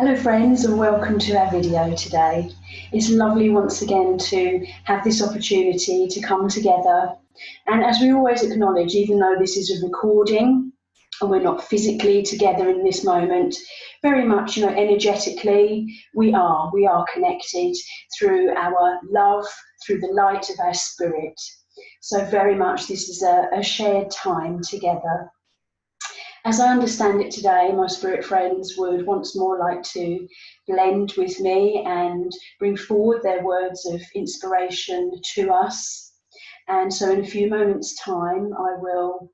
Hello friends, and welcome to our video today. It's lovely once again to have this opportunity to come together, and as we always acknowledge, even though this is a recording and we're not physically together in this moment, very much energetically we are connected through our love, through the light of our spirit. So very much this is a shared time together. As I understand it today, my spirit friends would once more like to blend with me and bring forward their words of inspiration to us. And so in a few moments' time, I will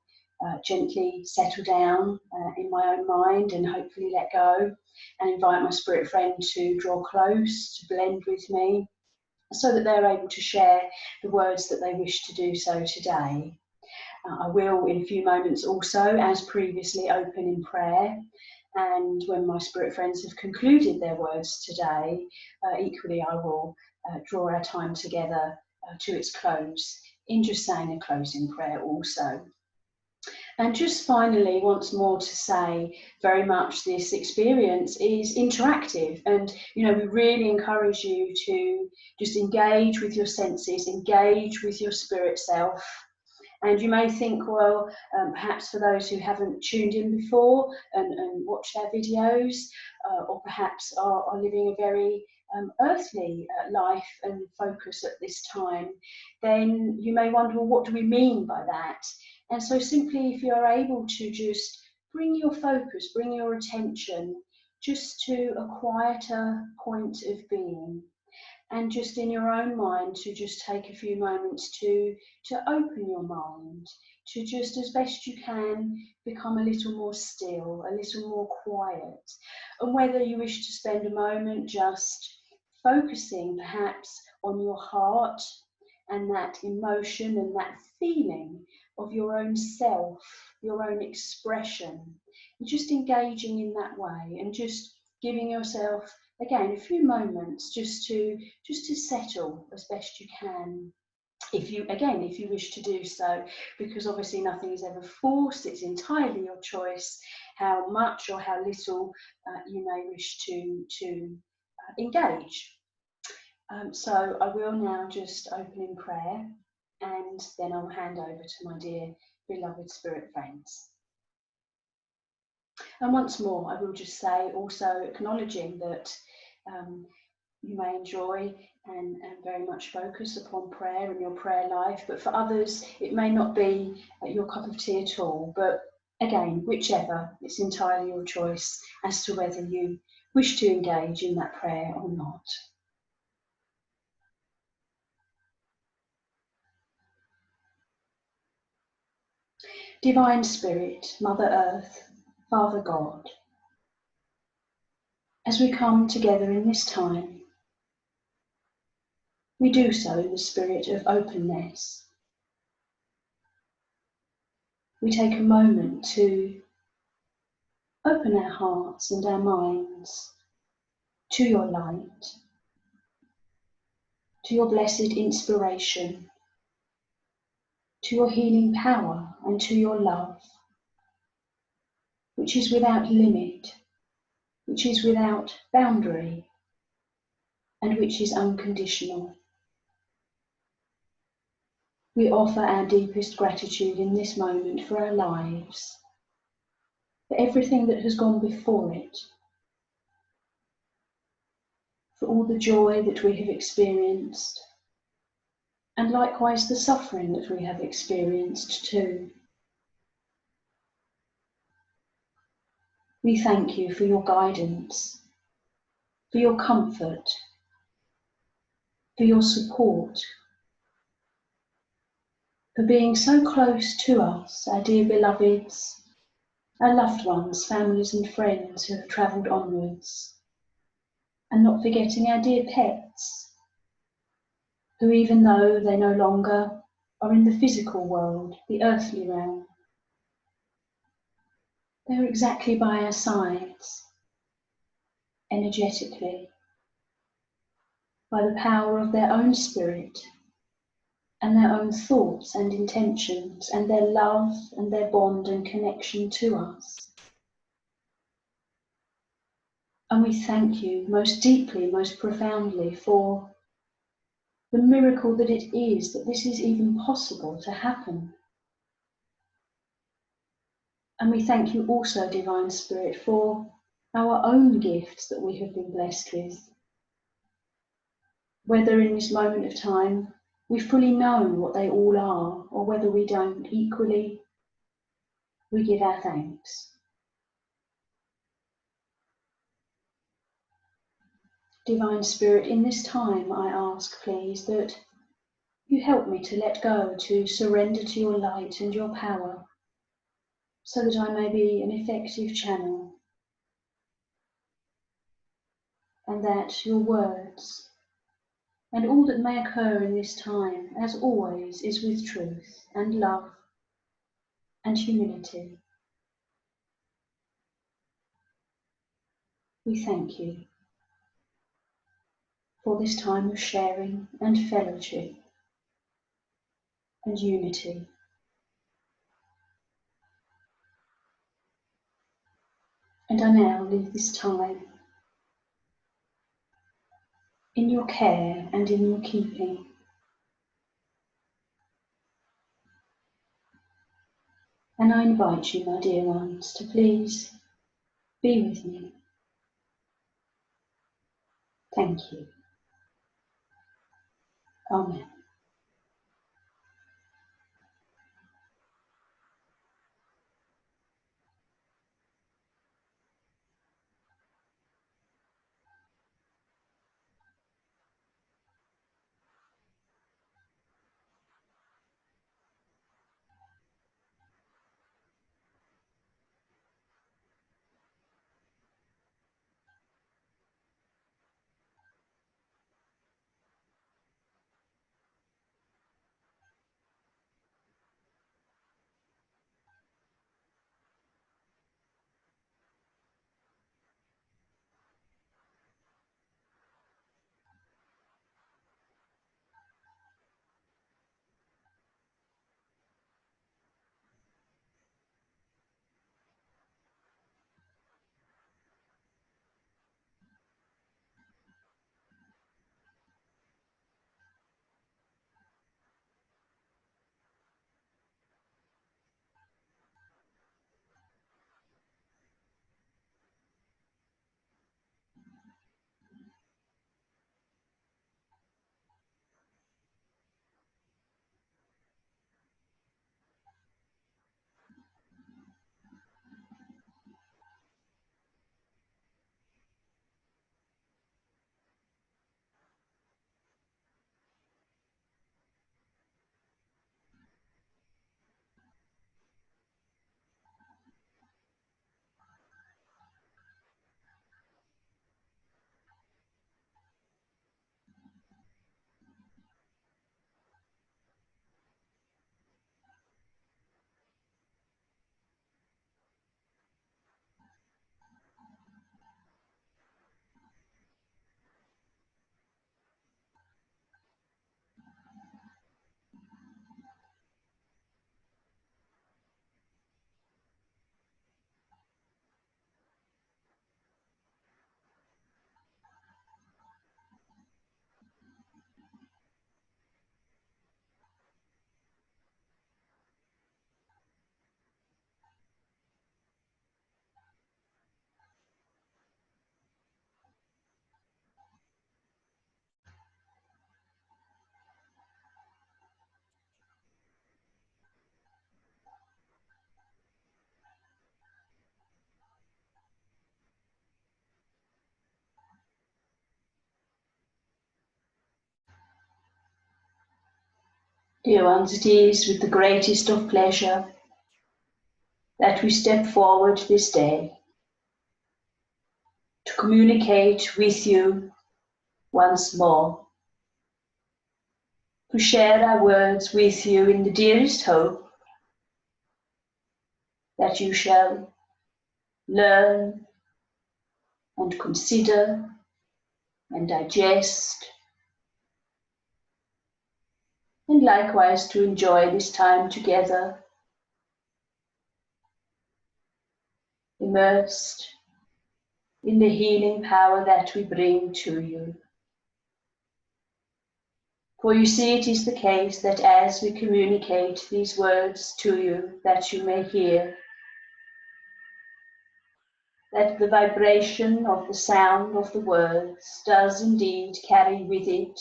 gently settle down in my own mind and hopefully let go and invite my spirit friend to draw close, to blend with me, so that they're able to share the words that they wish to do so today. I will in a few moments also, as previously, open in prayer, and when my spirit friends have concluded their words today, equally I will draw our time together to its close in just saying a closing prayer also. And just finally, once more to say, very much this experience is interactive, and we really encourage you to just engage with your senses, engage with your spirit self. And you may think, well, perhaps for those who haven't tuned in before and watched our videos, or perhaps are living a very earthly life and focus at this time, then you may wonder, well, what do we mean by that? And so simply, if you are able to just bring your focus, bring your attention just to a quieter point of being, and just in your own mind to just take a few moments to open your mind, to just as best you can become a little more still, a little more quiet. And whether you wish to spend a moment just focusing perhaps on your heart and that emotion and that feeling of your own self, your own expression, and just engaging in that way and just giving yourself again a few moments just to settle as best you can, if you wish to do so, because obviously nothing is ever forced. It's entirely your choice how much or how little you may wish to engage. So I will now just open in prayer, and then I'll hand over to my dear beloved spirit friends. And once more, I will just say, also acknowledging that you may enjoy and very much focus upon prayer and your prayer life, but for others, it may not be your cup of tea at all. But again, whichever, it's entirely your choice as to whether you wish to engage in that prayer or not. Divine Spirit, Mother Earth, Father God, as we come together in this time, we do so in the spirit of openness. We take a moment to open our hearts and our minds to your light, to your blessed inspiration, to your healing power, and to your love, which is without limit, which is without boundary, and which is unconditional. We offer our deepest gratitude in this moment for our lives, for everything that has gone before it, for all the joy that we have experienced, and likewise the suffering that we have experienced too. We thank you for your guidance, for your comfort, for your support, for being so close to us, our dear beloveds, our loved ones, families and friends who have travelled onwards, and not forgetting our dear pets, who, even though they no longer are in the physical world, the earthly realm, they're exactly by our sides, energetically, by the power of their own spirit and their own thoughts and intentions and their love and their bond and connection to us. And we thank you most deeply, most profoundly for the miracle that it is that this is even possible to happen. And we thank you also, Divine Spirit, for our own gifts that we have been blessed with. Whether in this moment of time we fully know what they all are, or whether we don't, equally, we give our thanks. Divine Spirit, in this time I ask, please, that you help me to let go, to surrender to your light and your power, so that I may be an effective channel, and that your words and all that may occur in this time, as always, is with truth and love and humility. We thank you for this time of sharing and fellowship and unity. And I now leave this time in your care and in your keeping. And I invite you, my dear ones, to please be with me. Thank you. Amen. Dear ones, it is with the greatest of pleasure that we step forward this day to communicate with you once more, to share our words with you in the dearest hope that you shall learn and consider and digest, and likewise to enjoy this time together, immersed in the healing power that we bring to you. For you see, it is the case that as we communicate these words to you, that you may hear, that the vibration of the sound of the words does indeed carry with it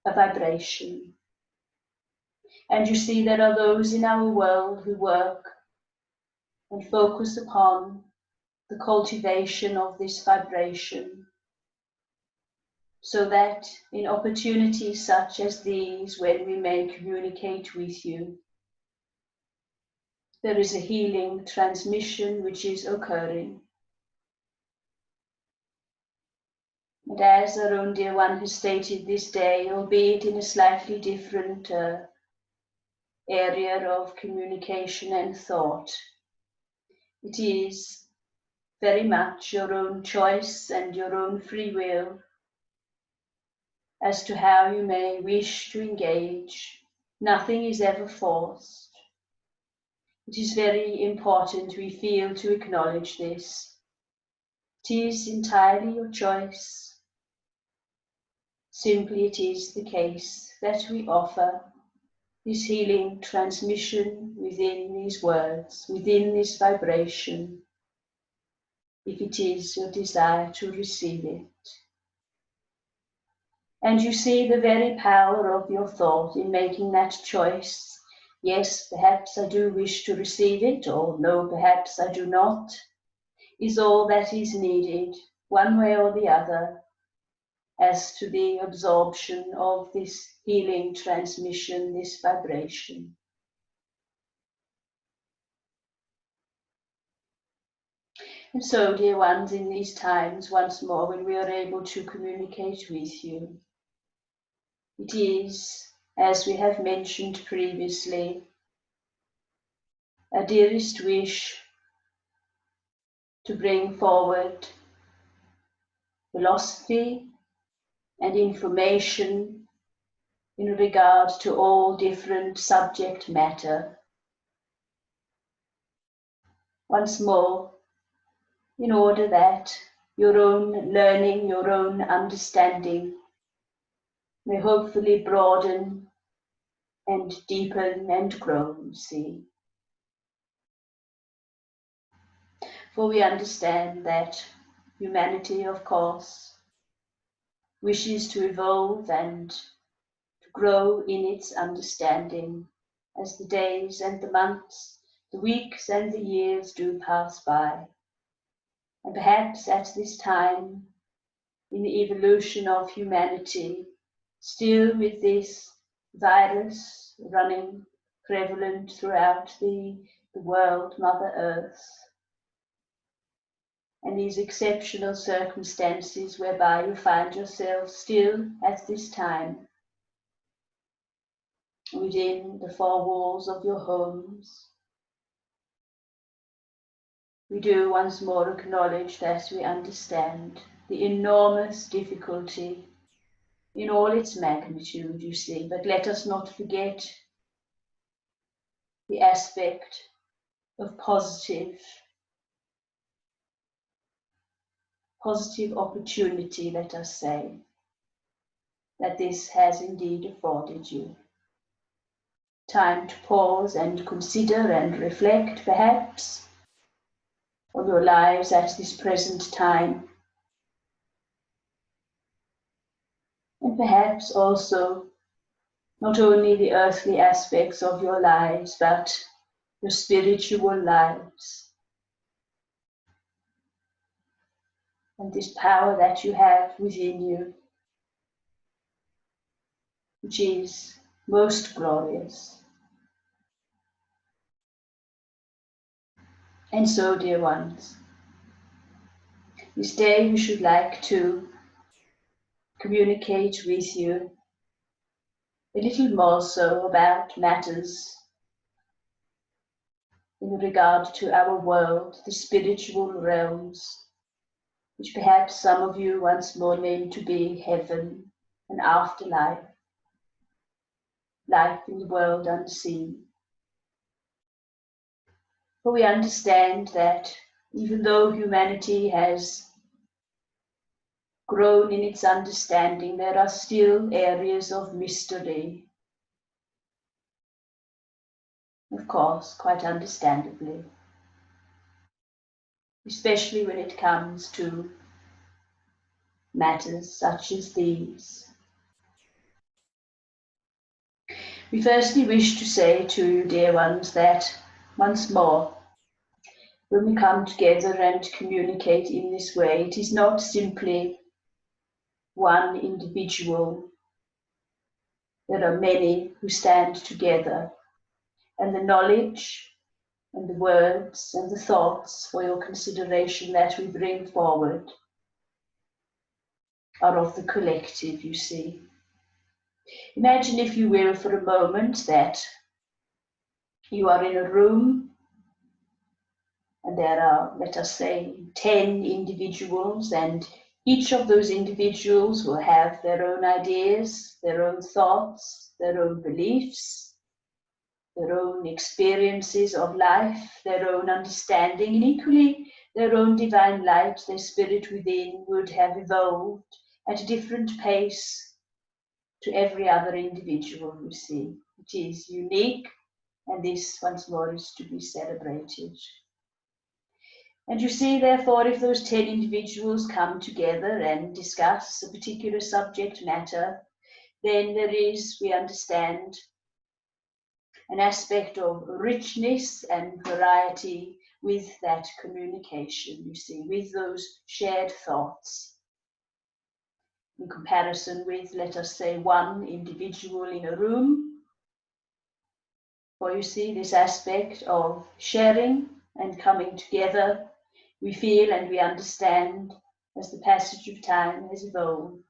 a vibration. And you see, there are those in our world who work and focus upon the cultivation of this vibration, so that in opportunities such as these, when we may communicate with you, there is a healing transmission which is occurring. And as our own dear one has stated this day, albeit in a slightly different area of communication and thought, it is very much your own choice and your own free will as to how you may wish to engage. Nothing is ever forced. It is very important, we feel, to acknowledge this. It is entirely your choice. Simply it is the case that we offer this healing transmission within these words, within this vibration, if it is your desire to receive it. And you see the very power of your thought in making that choice. Yes, perhaps I do wish to receive it, or no, perhaps I do not, is all that is needed, one way or the other, as to the absorption of this healing transmission, this vibration. And so, dear ones, in these times, once more, when we are able to communicate with you, it is, as we have mentioned previously, a dearest wish to bring forward philosophy and information in regard to all different subject matter. Once more, in order that your own learning, your own understanding may hopefully broaden and deepen and grow, you see. For we understand that humanity, of course, wishes to evolve and to grow in its understanding as the days and the months, the weeks and the years do pass by. And perhaps at this time, in the evolution of humanity, still with this virus running prevalent throughout the world, Mother Earth, and these exceptional circumstances whereby you find yourself still at this time within the four walls of your homes, we do once more acknowledge that we understand the enormous difficulty in all its magnitude, you see, but let us not forget the aspect of positive opportunity, let us say, that this has indeed afforded you. Time to pause and consider and reflect, perhaps, on your lives at this present time. And perhaps also not only the earthly aspects of your lives, but your spiritual lives. And this power that you have within you, which is most glorious. And so, dear ones, this day we should like to communicate with you a little more so about matters in regard to our world, the spiritual realms, which perhaps some of you once more name to be heaven and afterlife, life in the world unseen. For we understand that Even though humanity has grown in its understanding, there are still areas of mystery. Of course, quite understandably, especially when it comes to matters such as these. We firstly wish to say to you, dear ones, that once more, when we come together and communicate in this way, it is not simply one individual. There are many who stand together, and the knowledge and the words and the thoughts for your consideration that we bring forward are of the collective, you see. Imagine, if you will, for a moment that you are in a room and there are, let us say, 10 individuals, and each of those individuals will have their own ideas, their own thoughts, their own beliefs, their own experiences of life, their own understanding, and equally their own divine light, their spirit within would have evolved at a different pace to every other individual, you see. It is unique, and this once more is to be celebrated. And you see, therefore, if those 10 individuals come together and discuss a particular subject matter, then there is, we understand, an aspect of richness and variety with that communication, you see, with those shared thoughts, in comparison with, let us say, one individual in a room. For you see, this aspect of sharing and coming together, we feel and we understand as the passage of time has evolved.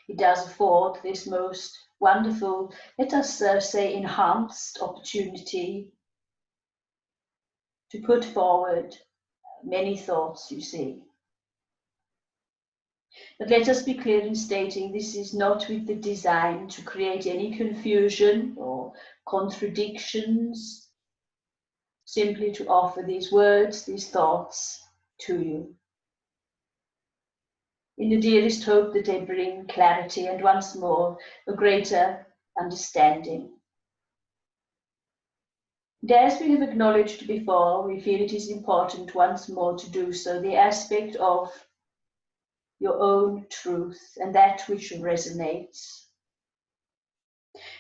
It does afford this most wonderful, let us say, enhanced opportunity to put forward many thoughts, you see. But let us be clear in stating this is not with the design to create any confusion or contradictions, simply to offer these words, these thoughts to you, in the dearest hope that they bring clarity and once more a greater understanding. And as we have acknowledged before, we feel it is important once more to do so, the aspect of your own truth and that which resonates.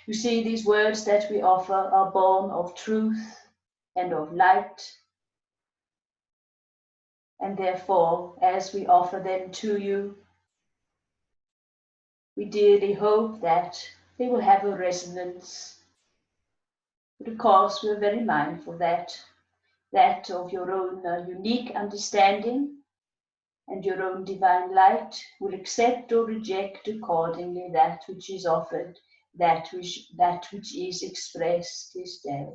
You see, these words that we offer are born of truth and of light, and therefore, as we offer them to you, we dearly hope that they will have a resonance. But of course, we're very mindful that of your own unique understanding and your own divine light will accept or reject accordingly that which is offered, that which is expressed this day.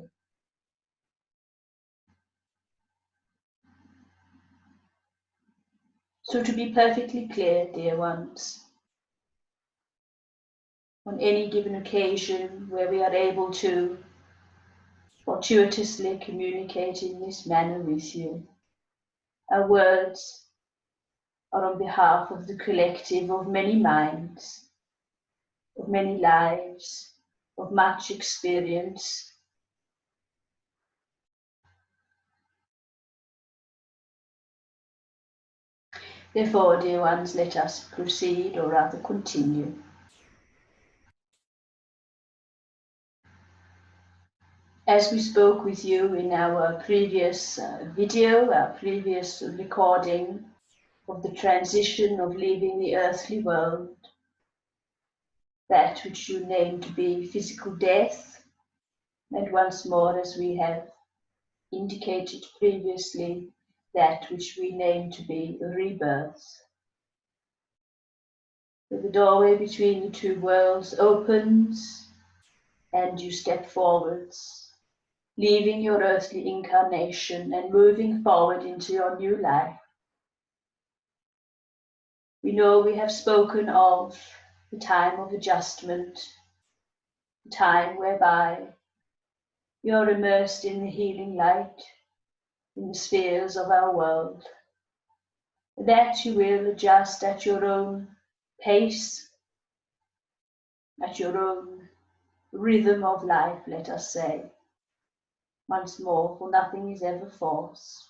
So to be perfectly clear, dear ones, on any given occasion where we are able to fortuitously communicate in this manner with you, our words are on behalf of the collective of many minds, of many lives, of much experience. Therefore, dear ones, let us proceed, or rather continue. As we spoke with you in our previous video, our previous recording of the transition of leaving the earthly world, that which you named to be physical death, and once more, as we have indicated previously, that which we name to be rebirth. So the doorway between the two worlds opens and you step forwards, leaving your earthly incarnation and moving forward into your new life. We know we have spoken of the time of adjustment, the time whereby you're immersed in the healing light, in the spheres of our world. That you will adjust at your own pace, at your own rhythm of life, let us say. Once more, for nothing is ever forced.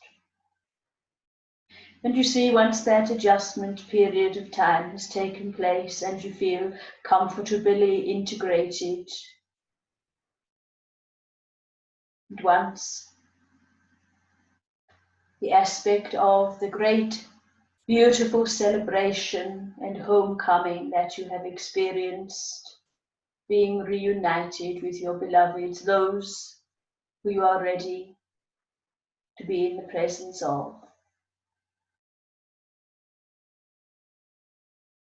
And you see, once that adjustment period of time has taken place and you feel comfortably integrated, and once the aspect of the great, beautiful celebration and homecoming that you have experienced, being reunited with your beloveds, those who you are ready to be in the presence of.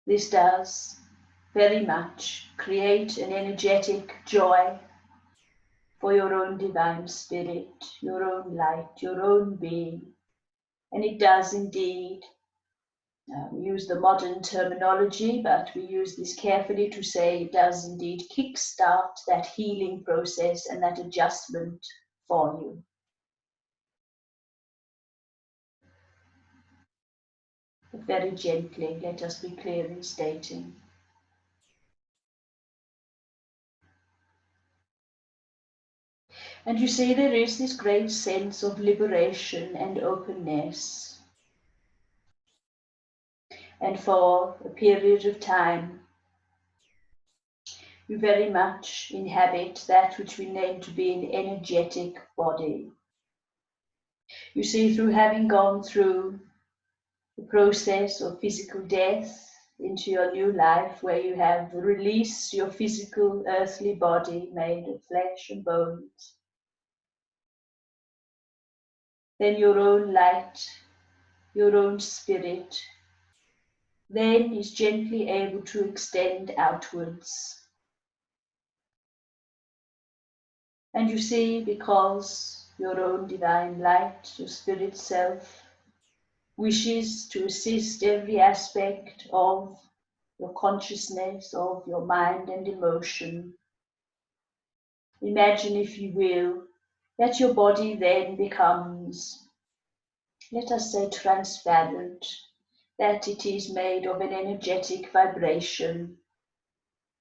This does very much create an energetic joy for your own divine spirit, your own light, your own being. And it does indeed, we use the modern terminology, but we use this carefully to say it does indeed kickstart that healing process and that adjustment for you. But very gently, let us be clear in stating. And you see, there is this great sense of liberation and openness. And for a period of time, you very much inhabit that which we name to be an energetic body. You see, through having gone through the process of physical death into your new life, where you have released your physical earthly body made of flesh and bones, then your own light, your own spirit, then is gently able to extend outwards. And you see, because your own divine light, your spirit self, wishes to assist every aspect of your consciousness, of your mind and emotion. Imagine, if you will, that your body then becomes, let us say, transparent, that it is made of an energetic vibration.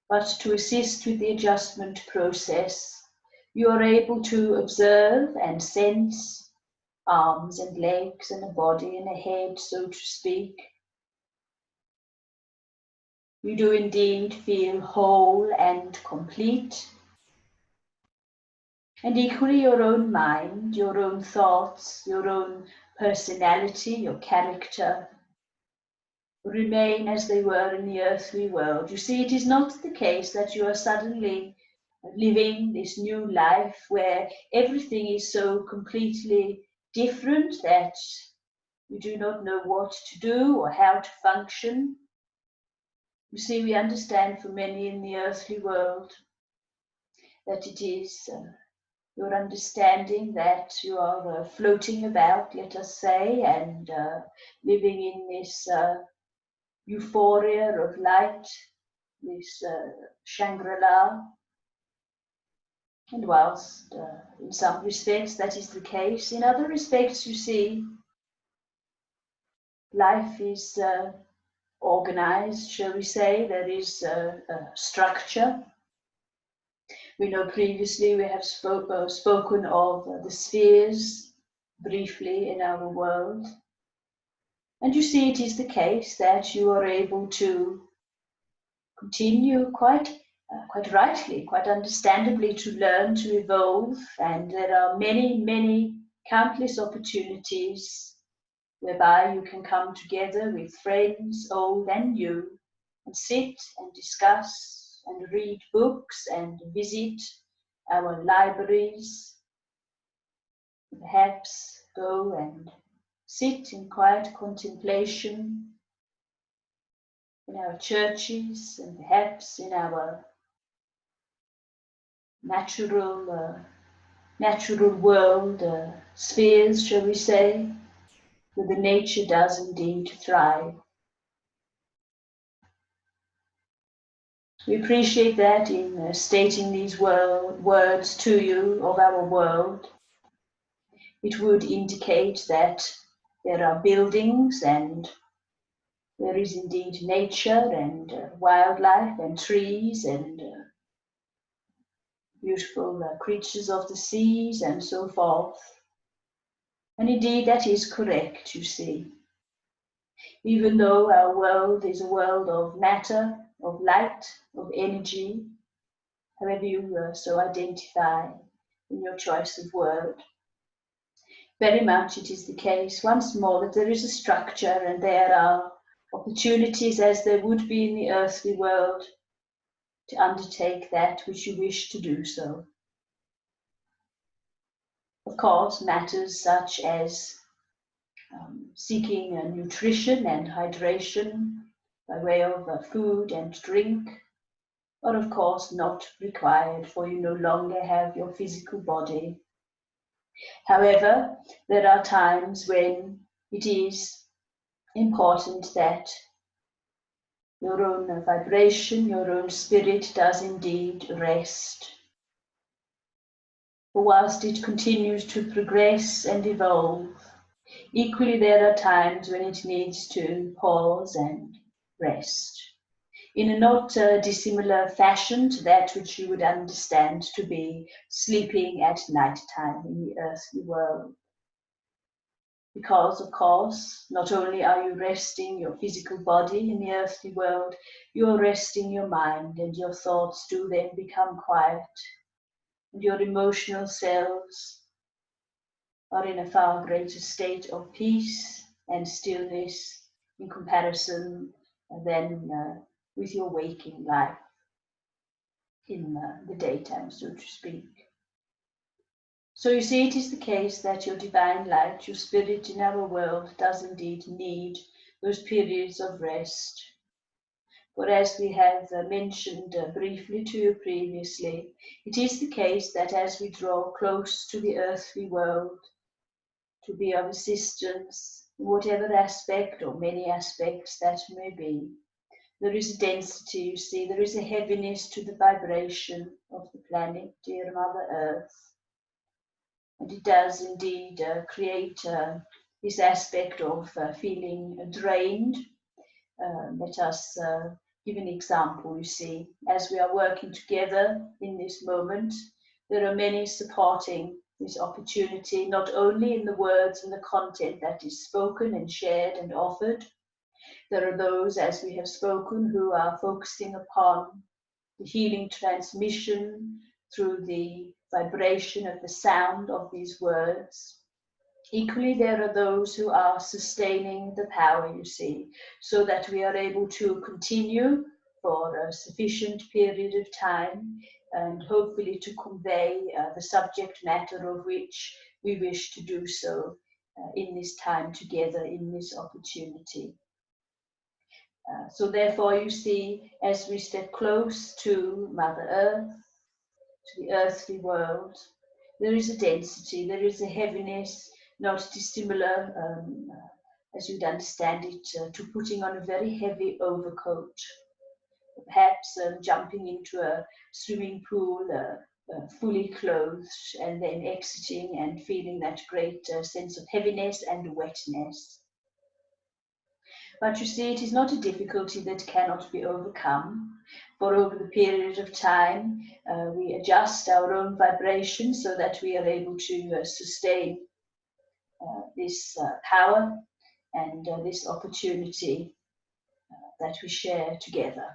But to assist with the adjustment process, you are able to observe and sense arms and legs and a body and a head, so to speak. You do indeed feel whole and complete. And equally your own mind, your own thoughts, your own personality, your character remain as they were in the earthly world. You see, it is not the case that you are suddenly living this new life where everything is so completely different that you do not know what to do or how to function. You see, we understand for many in the earthly world that it is your understanding that you are floating about, let us say, and living in this euphoria of light, this Shangri-La. And whilst in some respects that is the case, in other respects, you see, life is organized, shall we say. There is a structure. We know previously we have spoken of the spheres briefly in our world. And you see, it is the case that you are able to continue quite rightly, quite understandably, to learn, to evolve. And there are many, countless opportunities whereby you can come together with friends, old and new, and sit and discuss and read books and visit our libraries, perhaps go and sit in quiet contemplation in our churches and perhaps in our natural world spheres, shall we say, where the nature does indeed thrive. We appreciate that in stating these words to you of our world. it would indicate that there are buildings and there is indeed nature and wildlife and trees and beautiful creatures of the seas and so forth. And indeed that is correct, you see. Even though our world is a world of matter, of light, of energy, however you so identify in your choice of word, very much it is the case, once more, that there is a structure and there are opportunities, as there would be in the earthly world, to undertake that which you wish to do so. Of course, matters such as seeking nutrition and hydration by way of food and drink are of course not required, for you no longer have your physical body. However, there are times when it is important that your own vibration, your own spirit does indeed rest. For whilst it continues to progress and evolve, equally there are times when it needs to pause and rest, in a not dissimilar fashion to that which you would understand to be sleeping at night time in the earthly world. Because, of course, not only are you resting your physical body in the earthly world, you are resting your mind, and your thoughts do then become quiet, and your emotional selves are in a far greater state of peace and stillness in comparison than with your waking life in the daytime, so to speak. So you see, it is the case that your divine light, your spirit in our world, does indeed need those periods of rest. For as we have mentioned briefly to you previously, it is the case that as we draw close to the earthly world, to be of assistance in whatever aspect or many aspects that may be, there is a density, you see, there is a heaviness to the vibration of the planet, dear Mother Earth. And it does indeed create this aspect of feeling drained. Let us give an example, you see. As we are working together in this moment, there are many supporting this opportunity, not only in the words and the content that is spoken and shared and offered. There are those, as we have spoken, who are focusing upon the healing transmission through the vibration of the sound of these words. Equally, there are those who are sustaining the power, you see, so that we are able to continue for a sufficient period of time and hopefully to convey the subject matter of which we wish to do so in this time together, in this opportunity. So therefore, you see, as we step close to Mother Earth, to the earthly world, there is a density, there is a heaviness, not dissimilar, as you'd understand it, to putting on a very heavy overcoat, perhaps jumping into a swimming pool fully clothed and then exiting and feeling that great sense of heaviness and wetness. But you see, it is not a difficulty that cannot be overcome, for over the period of time, we adjust our own vibration so that we are able to sustain this power and this opportunity that we share together.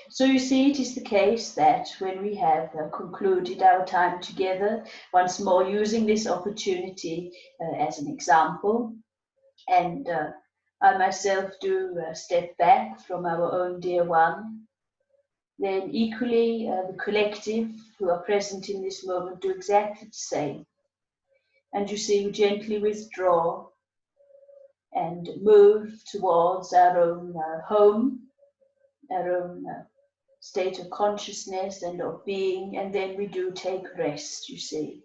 So you see, it is the case that when we have concluded our time together, once more using this opportunity as an example, and I myself do step back from our own dear one, then equally the collective who are present in this moment do exactly the same. And you see, we gently withdraw and move towards our own home, our own state of consciousness and of being, and then we do take rest, you see.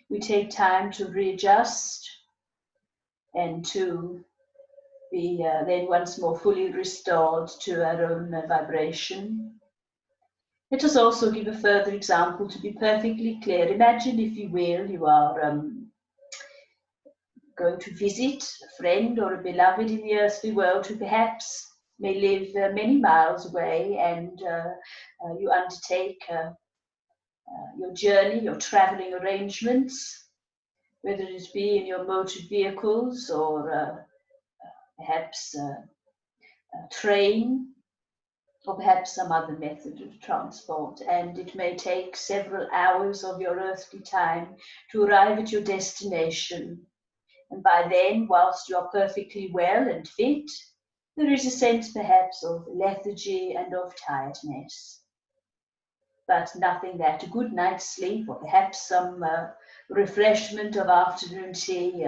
We take time to readjust and to be then once more fully restored to our own vibration. Let us also give a further example to be perfectly clear. Imagine, if you will, you are going to visit a friend or a beloved in the earthly world who perhaps may live many miles away, and you undertake your journey, your traveling arrangements, whether it be in your motor vehicles or perhaps a train, or perhaps some other method of transport, and it may take several hours of your earthly time to arrive at your destination. And by then, whilst you are perfectly well and fit, there is a sense perhaps of lethargy and of tiredness, but nothing that a good night's sleep or perhaps some refreshment of afternoon tea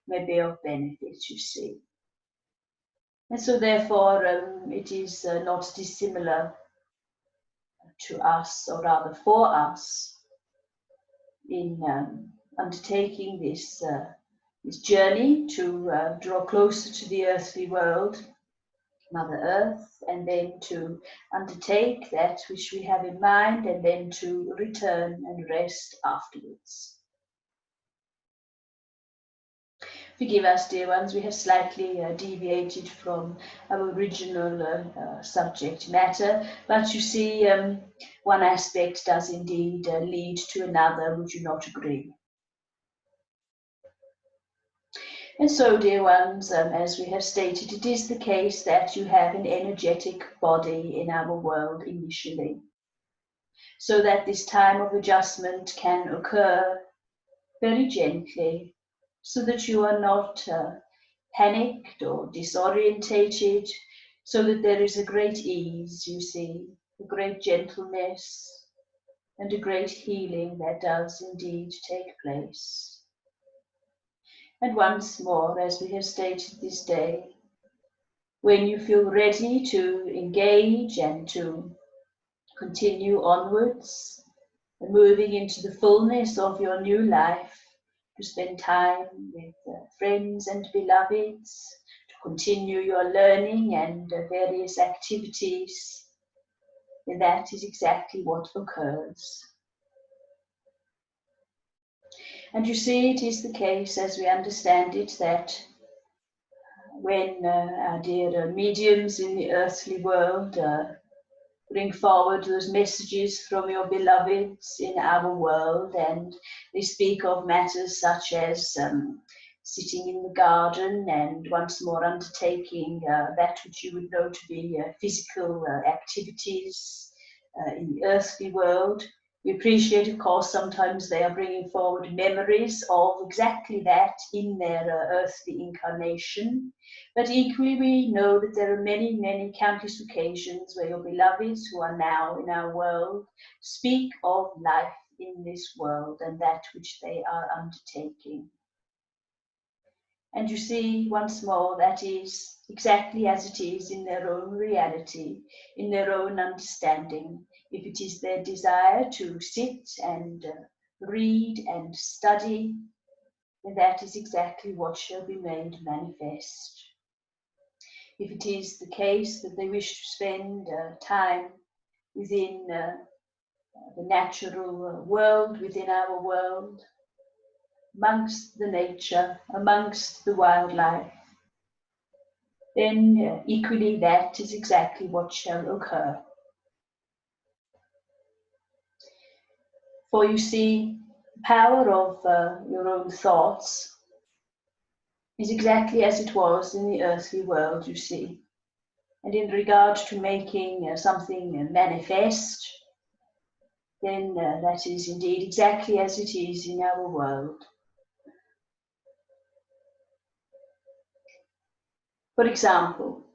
may be of benefit, you see. And so therefore it is not dissimilar to us, or rather for us, in undertaking this journey to draw closer to the earthly world, Mother Earth, and then to undertake that which we have in mind, and then to return and rest afterwards. Forgive us, dear ones, we have slightly deviated from our original subject matter, but you see, one aspect does indeed lead to another, would you not agree? And so, dear ones, as we have stated, it is the case that you have an energetic body in our world initially, so that this time of adjustment can occur very gently, so that you are not panicked or disorientated, so that there is a great ease, you see, a great gentleness and a great healing that does indeed take place. And once more, as we have stated this day, when you feel ready to engage and to continue onwards, moving into the fullness of your new life, to spend time with friends and beloveds, to continue your learning and various activities, then that is exactly what occurs. And you see, it is the case, as we understand it, that when our dear mediums in the earthly world bring forward those messages from your beloveds in our world, and they speak of matters such as sitting in the garden and once more undertaking that which you would know to be physical activities in the earthly world. We appreciate, of course, sometimes they are bringing forward memories of exactly that in their earthly incarnation. But equally, we know that there are many, many countless occasions where your beloveds who are now in our world speak of life in this world and that which they are undertaking. And you see, once more, that is exactly as it is in their own reality, in their own understanding. If it is their desire to sit and read and study, then that is exactly what shall be made manifest. If it is the case that they wish to spend time within the natural world, within our world, amongst the nature, amongst the wildlife, then equally that is exactly what shall occur. For you see, the power of your own thoughts is exactly as it was in the earthly world, you see. And in regard to making something manifest, then that is indeed exactly as it is in our world. For example,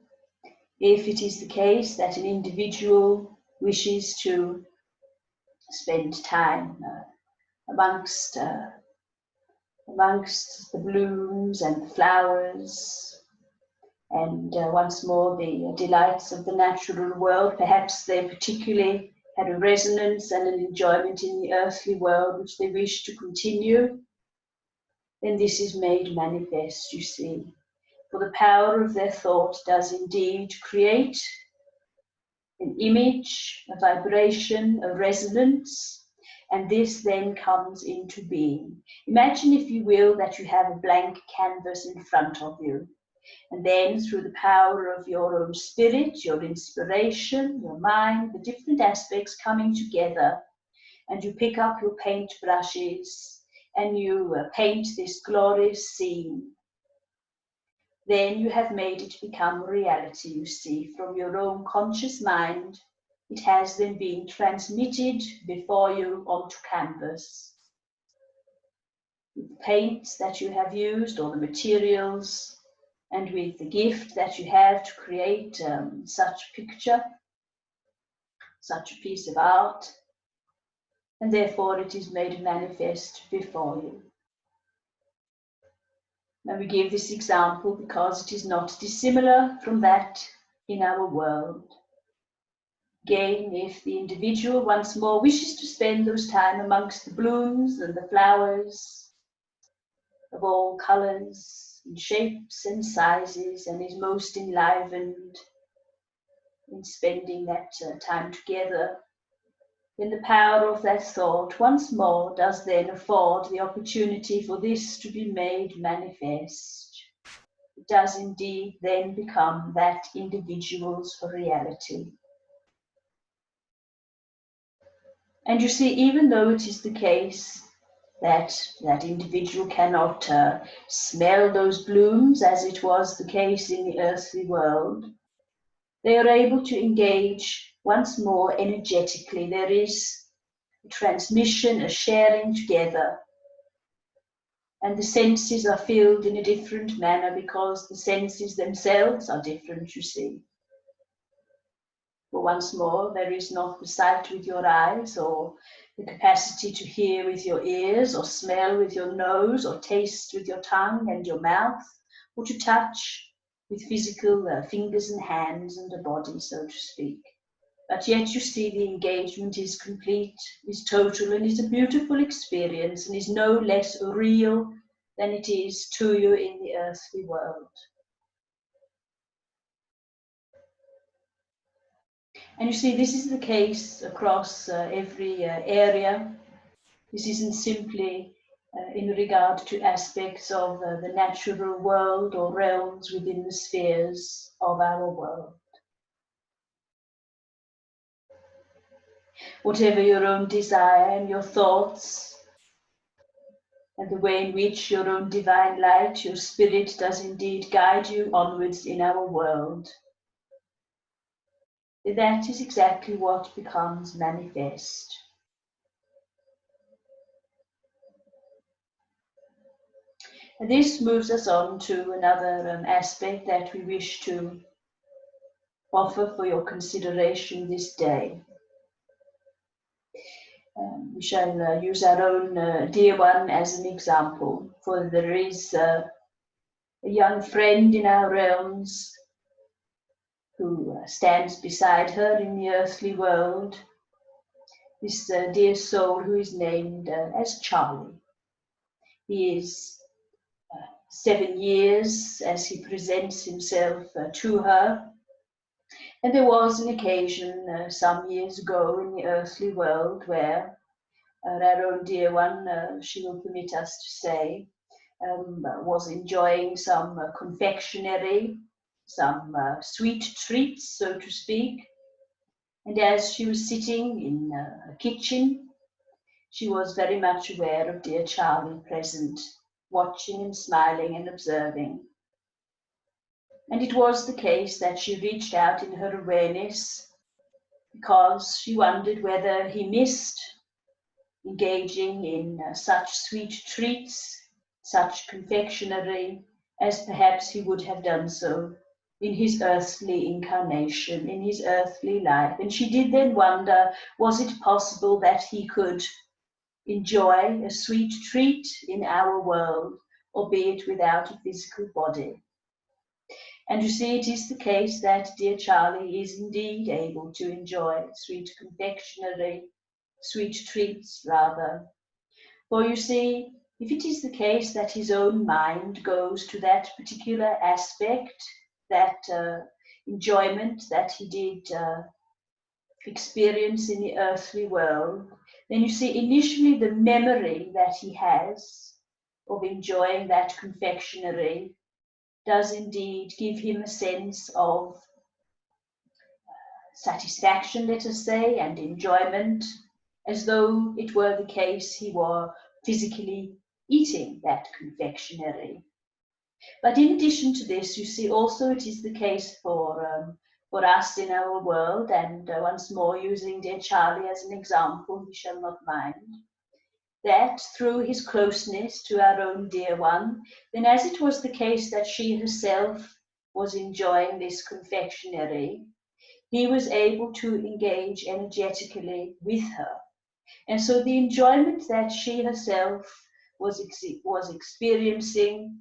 if it is the case that an individual wishes to spend time amongst the blooms and the flowers, and once more the delights of the natural world, perhaps they particularly had a resonance and an enjoyment in the earthly world which they wish to continue, then this is made manifest, you see. For the power of their thought does indeed create an image, a vibration, a resonance, and this then comes into being. Imagine, if you will, that you have a blank canvas in front of you. And then through the power of your own spirit, your inspiration, your mind, the different aspects coming together, and you pick up your paint brushes and you paint this glorious scene. Then you have made it become reality, you see, from your own conscious mind. It has then been transmitted before you onto canvas. With the paints that you have used, or the materials, and with the gift that you have to create such a picture, such a piece of art, and therefore it is made manifest before you. Now we give this example because it is not dissimilar from that in our world. Again, if the individual once more wishes to spend those time amongst the blooms and the flowers of all colours and shapes and sizes, and is most enlivened in spending that time together, then the power of that thought once more does then afford the opportunity for this to be made manifest. It does indeed then become that individual's reality. And you see, even though it is the case that that individual cannot smell those blooms, as it was the case in the earthly world, they are able to engage once more energetically. There is a transmission, a sharing together. And the senses are filled in a different manner because the senses themselves are different, you see. For once more, there is not the sight with your eyes, or the capacity to hear with your ears, or smell with your nose, or taste with your tongue and your mouth, or to touch with physical fingers and hands and a body, so to speak. But yet you see the engagement is complete, is total, and is a beautiful experience, and is no less real than it is to you in the earthly world. And you see, this is the case across every area. This isn't simply in regard to aspects of the natural world or realms within the spheres of our world. Whatever your own desire and your thoughts, and the way in which your own divine light, your spirit, does indeed guide you onwards in our world, that is exactly what becomes manifest. And this moves us on to another aspect that we wish to offer for your consideration this day. We shall use our own dear one as an example, for there is a young friend in our realms who stands beside her in the earthly world, this dear soul who is named as Charlie. He is 7 years as he presents himself to her. And there was an occasion some years ago in the earthly world where our own dear one, she will permit us to say, was enjoying some confectionery, some sweet treats, so to speak. And as she was sitting in her kitchen, she was very much aware of dear Charlie present, watching and smiling and observing. And it was the case that she reached out in her awareness because she wondered whether he missed engaging in such sweet treats, such confectionery, as perhaps he would have done so in his earthly incarnation, in his earthly life. And she did then wonder, was it possible that he could enjoy a sweet treat in our world, albeit without a physical body? And you see, it is the case that dear Charlie is indeed able to enjoy sweet confectionery, sweet treats rather. For you see, if it is the case that his own mind goes to that particular aspect, that enjoyment that he did experience in the earthly world, then you see initially the memory that he has of enjoying that confectionery does indeed give him a sense of satisfaction, let us say, and enjoyment, as though it were the case he were physically eating that confectionery. But in addition to this, you see also it is the case for us in our world, and once more using dear Charlie as an example, we shall not mind, that through his closeness to our own dear one, then as it was the case that she herself was enjoying this confectionery, he was able to engage energetically with her. And so the enjoyment that she herself was experiencing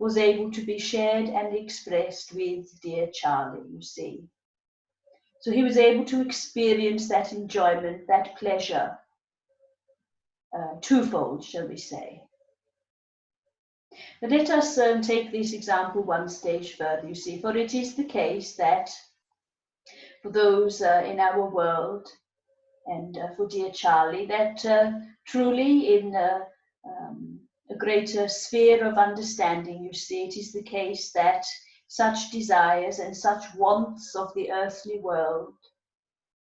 was able to be shared and expressed with dear Charlie, you see. So he was able to experience that enjoyment, that pleasure, twofold, shall we say. But let us take this example one stage further, you see, for it is the case that for those in our world and for dear Charlie, that truly in a greater sphere of understanding, you see, it is the case that such desires and such wants of the earthly world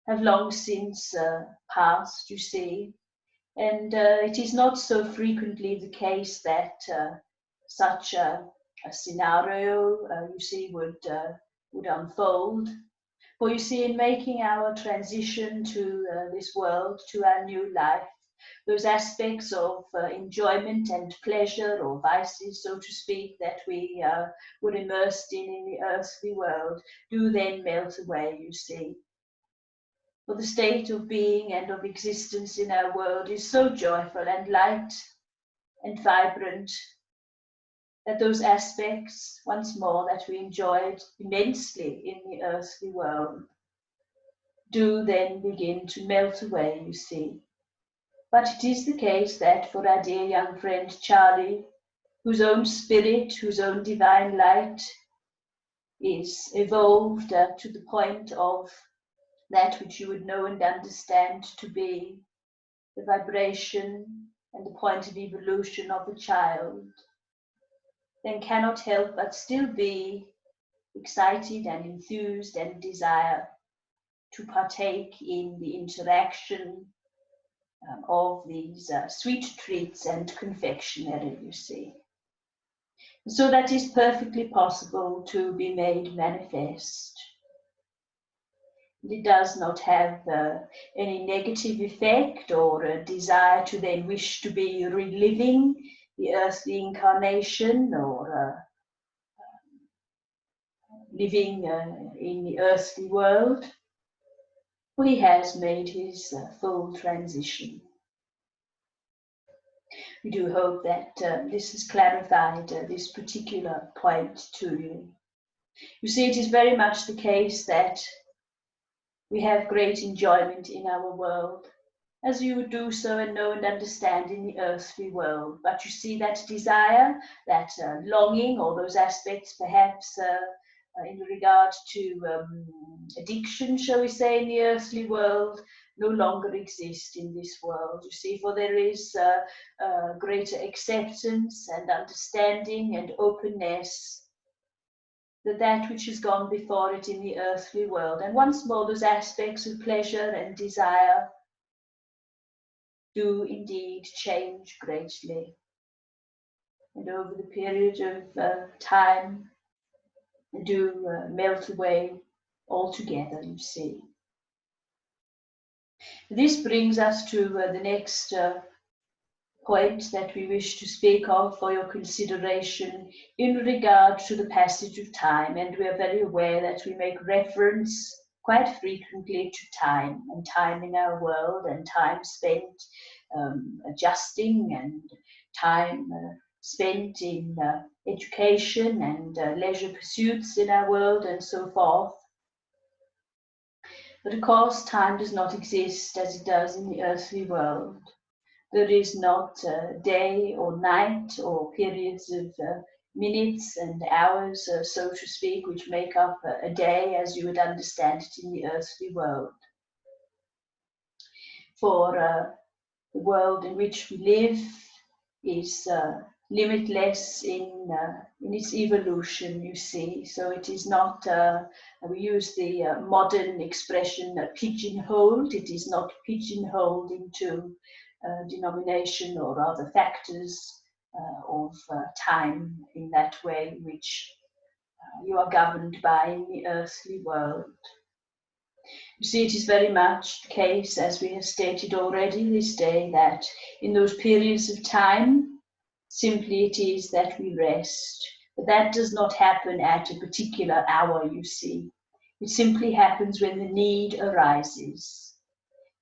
have long since passed, you see, and it is not so frequently the case that such a scenario, you see, would unfold. For you see, in making our transition to this world, to our new life, those aspects of enjoyment and pleasure, or vices, so to speak, that we were immersed in the earthly world, do then melt away, you see. For the state of being and of existence in our world is so joyful and light and vibrant that those aspects, once more, that we enjoyed immensely in the earthly world, do then begin to melt away, you see. But it is the case that for our dear young friend Charlie, whose own spirit, whose own divine light is evolved to the point of that which you would know and understand to be the vibration and the point of evolution of a child, then cannot help but still be excited and enthused and desire to partake in the interaction of these sweet treats and confectionery, you see. So that is perfectly possible to be made manifest. It does not have any negative effect or a desire to then wish to be reliving the earthly incarnation or living in the earthly world. For he has made his full transition. We do hope that this has clarified this particular point to you. You see, it is very much the case that we have great enjoyment in our world, as you would do so and know and understand in the earthly world. But you see that desire, that longing, or those aspects perhaps in regard to addiction, shall we say, in the earthly world, no longer exist in this world. You see, for there is greater acceptance and understanding and openness that which has gone before it in the earthly world. And once more, those aspects of pleasure and desire do indeed change greatly. And over the period of time, do melt away altogether, you see. This brings us to the next point that we wish to speak of for your consideration in regard to the passage of time. And we are very aware that we make reference quite frequently to time, and time in our world, and time spent adjusting, and time spent in education and leisure pursuits in our world, and so forth. But of course, time does not exist as it does in the earthly world. There is not day or night or periods of minutes and hours, so to speak, which make up a day as you would understand it in the earthly world. for the world in which we live is limitless in its evolution, you see. So it is not, we use the modern expression pigeonholed. It is not pigeonholed into denomination or other factors of time in that way, which you are governed by in the earthly world. You see, it is very much the case, as we have stated already this day, that in those periods of time, simply it is that we rest. But that does not happen at a particular hour, you see. It simply happens when the need arises.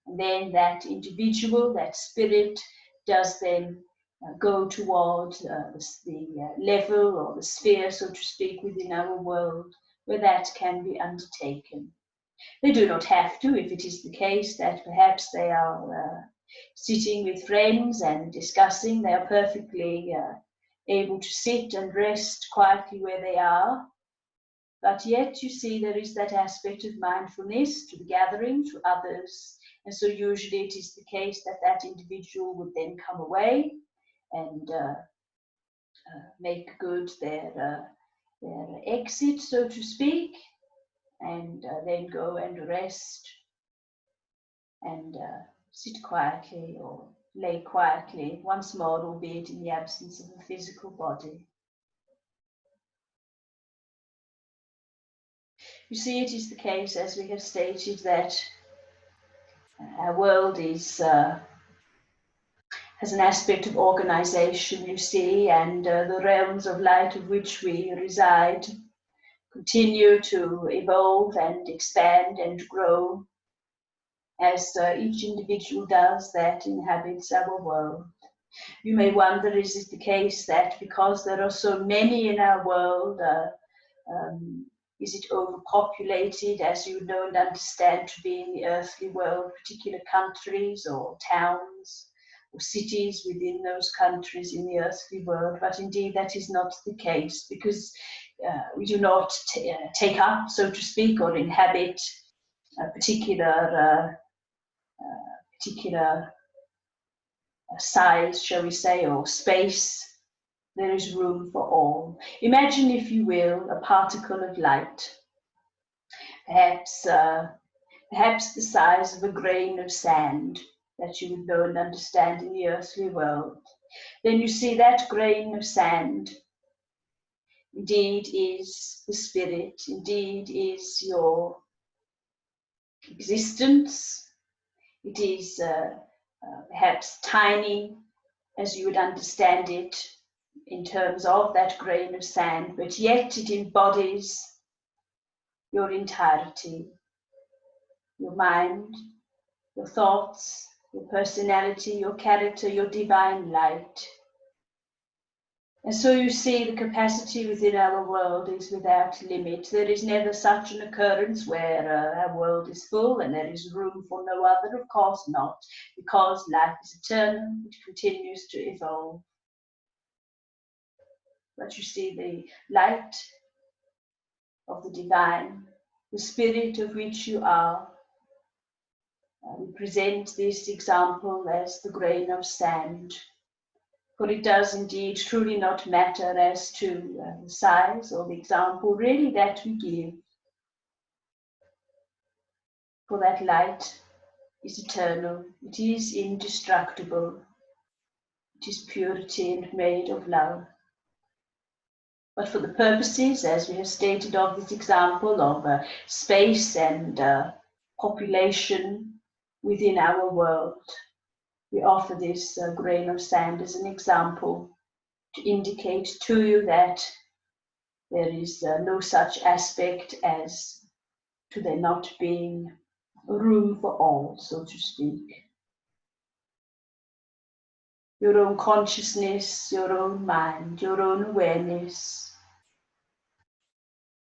And then that individual, that spirit, does then go toward the level or the sphere, so to speak, within our world where that can be undertaken. They do not have to, if it is the case that perhaps they are sitting with friends and discussing. They are perfectly able to sit and rest quietly where they are. But yet, you see, there is that aspect of mindfulness to the gathering, to others. And so usually it is the case that that individual would then come away and make good their exit, so to speak, and then go and rest and sit quietly or lay quietly once more, albeit in the absence of a physical body. You see, it is the case, as we have stated, that our world is has an aspect of organization, you see, and the realms of light of which we reside continue to evolve and expand and grow as each individual does that inhabits our world. You may wonder, is it the case that because there are so many in our world, is it overpopulated, as you know and understand to be in the earthly world, particular countries or towns or cities within those countries in the earthly world? But indeed that is not the case, because we do not take up, so to speak, or inhabit a particular size, shall we say, or space. There is room for all. Imagine, if you will, a particle of light, perhaps the size of a grain of sand that you would know and understand in the earthly world. Then you see that grain of sand indeed is the spirit, indeed is your existence. It is perhaps tiny as you would understand it in terms of that grain of sand, but yet it embodies your entirety, your mind, your thoughts, your personality, your character, your divine light. And so you see, the capacity within our world is without limit. There is never such an occurrence where our world is full and there is room for no other. Of course not, because life is eternal, it continues to evolve. But you see, the light of the divine, the spirit of which you are, we present this example as the grain of sand. For it does indeed truly not matter as to the size or the example really that we give. For that light is eternal, it is indestructible, it is purity and made of love. But for the purposes, as we have stated, of this example of space and population within our world, we offer this grain of sand as an example to indicate to you that there is no such aspect as to there not being room for all, so to speak. Your own consciousness, your own mind, your own awareness,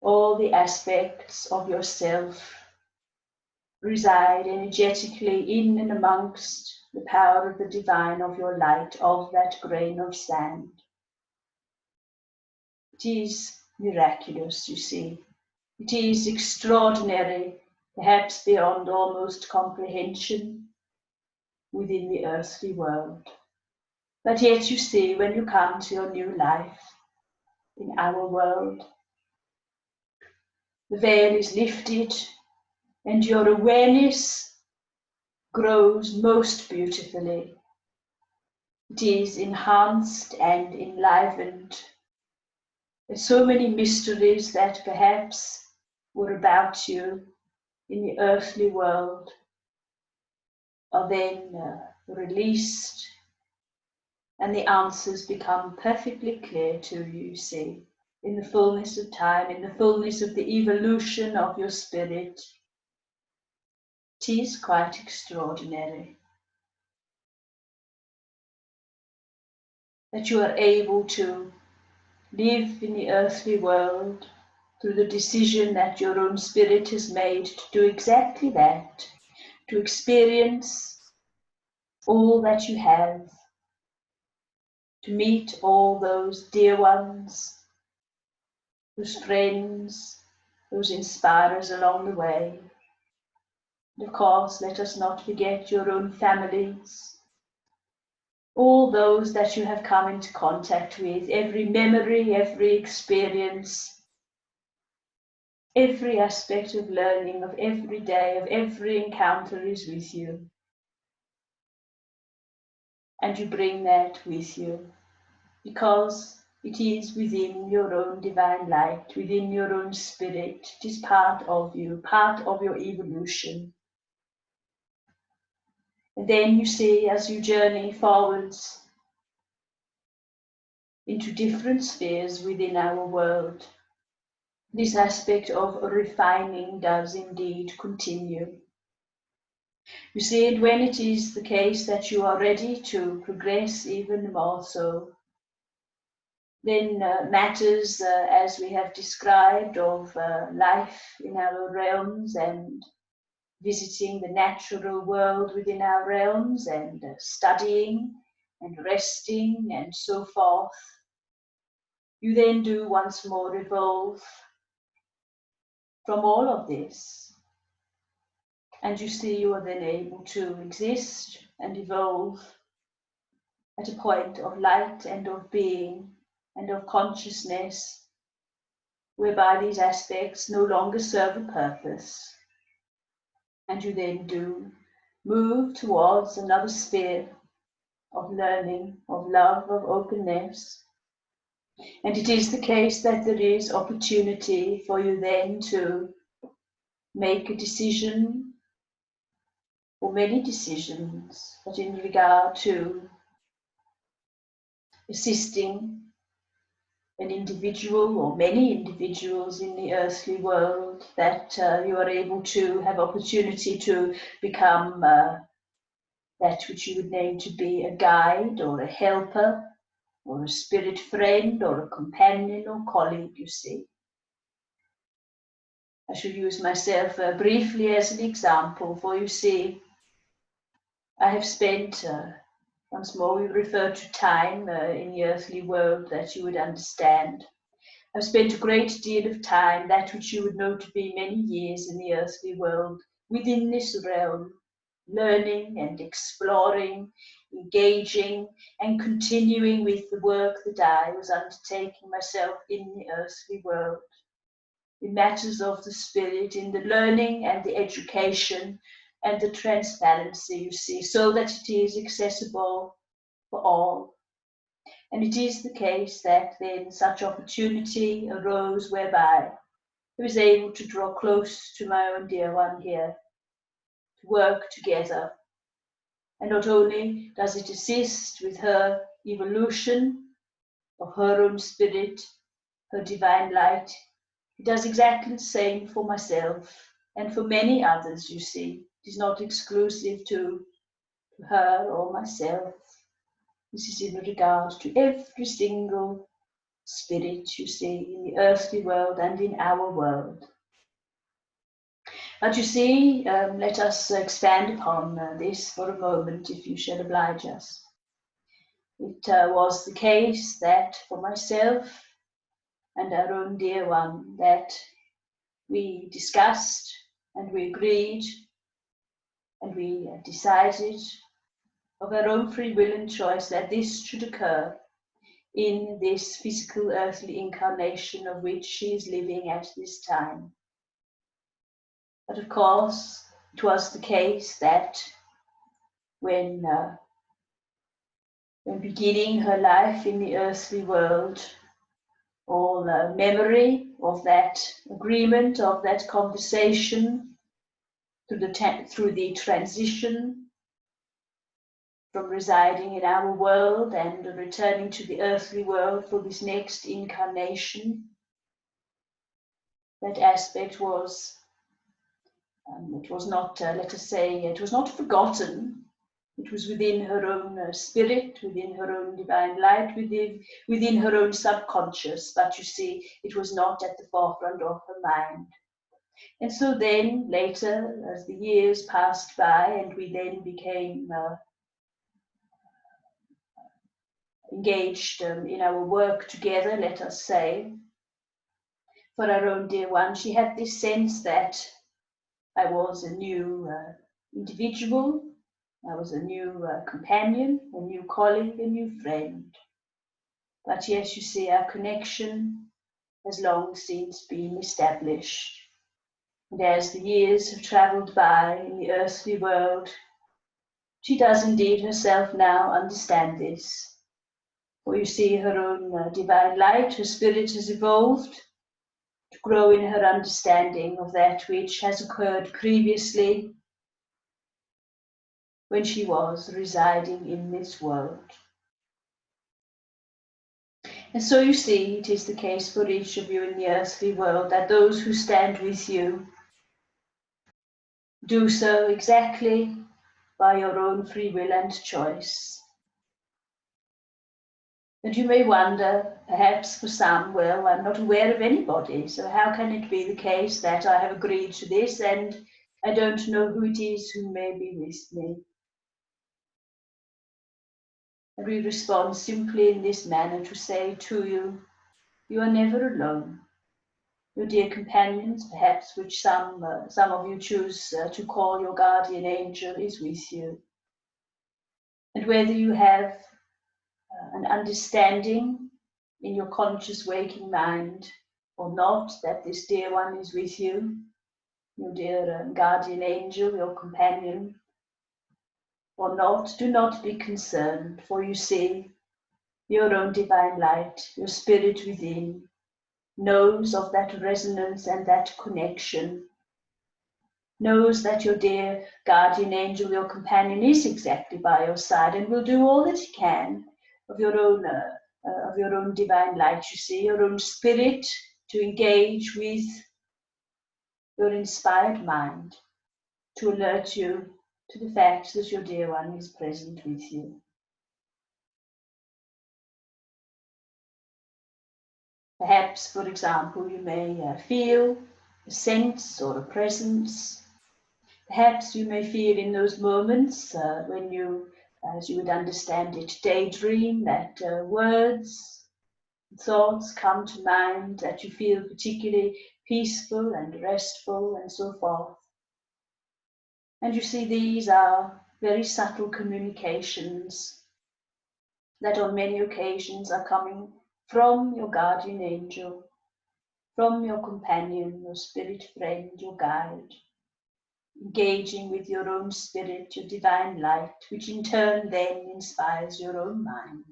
all the aspects of yourself reside energetically in and amongst the power of the divine, of your light, of that grain of sand. It is miraculous, you see. It is extraordinary, perhaps beyond almost comprehension. within the earthly world. But yet you see, when you come to your new life in our world, the veil is lifted and your awareness grows most beautifully. It is enhanced and enlivened. There's so many mysteries that perhaps were about you in the earthly world are then released, and the answers become perfectly clear to you, see, in the fullness of time, in the fullness of the evolution of your spirit. It is quite extraordinary that you are able to live in the earthly world through the decision that your own spirit has made to do exactly that, to experience all that you have, to meet all those dear ones, those friends, those inspirers along the way. And of course, let us not forget your own families, all those that you have come into contact with, every memory, every experience, every aspect of learning, of every day, of every encounter is with you. And you bring that with you because it is within your own divine light, within your own spirit. It is part of you, part of your evolution. And then you see, as you journey forwards into different spheres within our world, this aspect of refining does indeed continue. You see it when it is the case that you are ready to progress even more so. Then matters, as we have described, of life in our realms and visiting the natural world within our realms and studying and resting and so forth, you then do once more evolve from all of this. And you see you are then able to exist and evolve at a point of light and of being and of consciousness, whereby these aspects no longer serve a purpose. And you then do move towards another sphere of learning, of love, of openness. And it is the case that there is opportunity for you then to make a decision, or many decisions, but in regard to assisting an individual or many individuals in the earthly world, that you are able to have opportunity to become that which you would name to be a guide or a helper or a spirit friend or a companion or colleague, you see. I should use myself briefly as an example, for you see, I have spent, once more we refer to time in the earthly world that you would understand. I've spent a great deal of time, that which you would know to be many years in the earthly world, within this realm, learning and exploring, engaging and continuing with the work that I was undertaking myself in the earthly world, in matters of the spirit, in the learning and the education and the transparency, you see, so that it is accessible for all. And it is the case that then such opportunity arose whereby I was able to draw close to my own dear one here, to work together. And not only does it assist with her evolution of her own spirit, her divine light, it does exactly the same for myself and for many others, you see. It is not exclusive to her or myself. This is in regard to every single spirit, you see, in the earthly world and in our world. But you see, let us expand upon this for a moment, if you shall oblige us. It was the case that for myself and our own dear one, that we discussed and we agreed and we decided of her own free will and choice that this should occur in this physical earthly incarnation of which she is living at this time. But of course, it was the case that when beginning her life in the earthly world, all memory of that agreement, of that conversation, through the transition from residing in our world and returning to the earthly world for this next incarnation, that aspect was, it was not, let us say, it was not forgotten. It was within her own spirit, within her own divine light, within her own subconscious, but you see, it was not at the forefront of her mind. And so then, later, as the years passed by and we then became engaged in our work together, let us say, for our own dear one, she had this sense that I was a new individual, I was a new companion, a new colleague, a new friend. But yes, you see, our connection has long since been established. And as the years have travelled by in the earthly world, she does indeed herself now understand this. For you see, her own divine light, her spirit has evolved to grow in her understanding of that which has occurred previously when she was residing in this world. And so you see, it is the case for each of you in the earthly world that those who stand with you do so exactly by your own free will and choice. And you may wonder, perhaps for some, well, I'm not aware of anybody, so how can it be the case that I have agreed to this and I don't know who it is who may be with me? And we respond simply in this manner to say to you, you are never alone. Your dear companions, perhaps which some of you choose to call your guardian angel, is with you. And whether you have an understanding in your conscious waking mind or not that this dear one is with you, your dear guardian angel, your companion, or not, do not be concerned, for you see, your own divine light, your spirit within, knows of that resonance and that connection, knows that your dear guardian angel, your companion, is exactly by your side and will do all that he can of your own divine light, you see, your own spirit to engage with your inspired mind, to alert you to the fact that your dear one is present with you. Perhaps, for example, you may feel a sense or a presence. Perhaps you may feel in those moments when you, as you would understand it, daydream, that words, thoughts come to mind, that you feel particularly peaceful and restful and so forth. And you see, these are very subtle communications that on many occasions are coming from your guardian angel, from your companion, your spirit friend, your guide, engaging with your own spirit, your divine light, which in turn then inspires your own mind.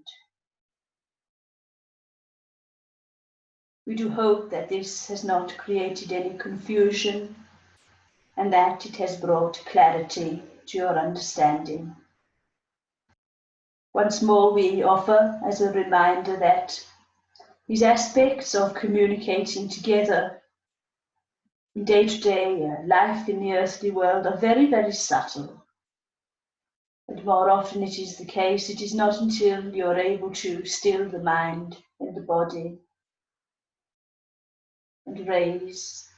We do hope that this has not created any confusion and that it has brought clarity to your understanding. Once more, we offer as a reminder that these aspects of communicating together in day-to-day life in the earthly world are very, very subtle. And more often it is the case, it is not until you're able to still the mind and the body and raise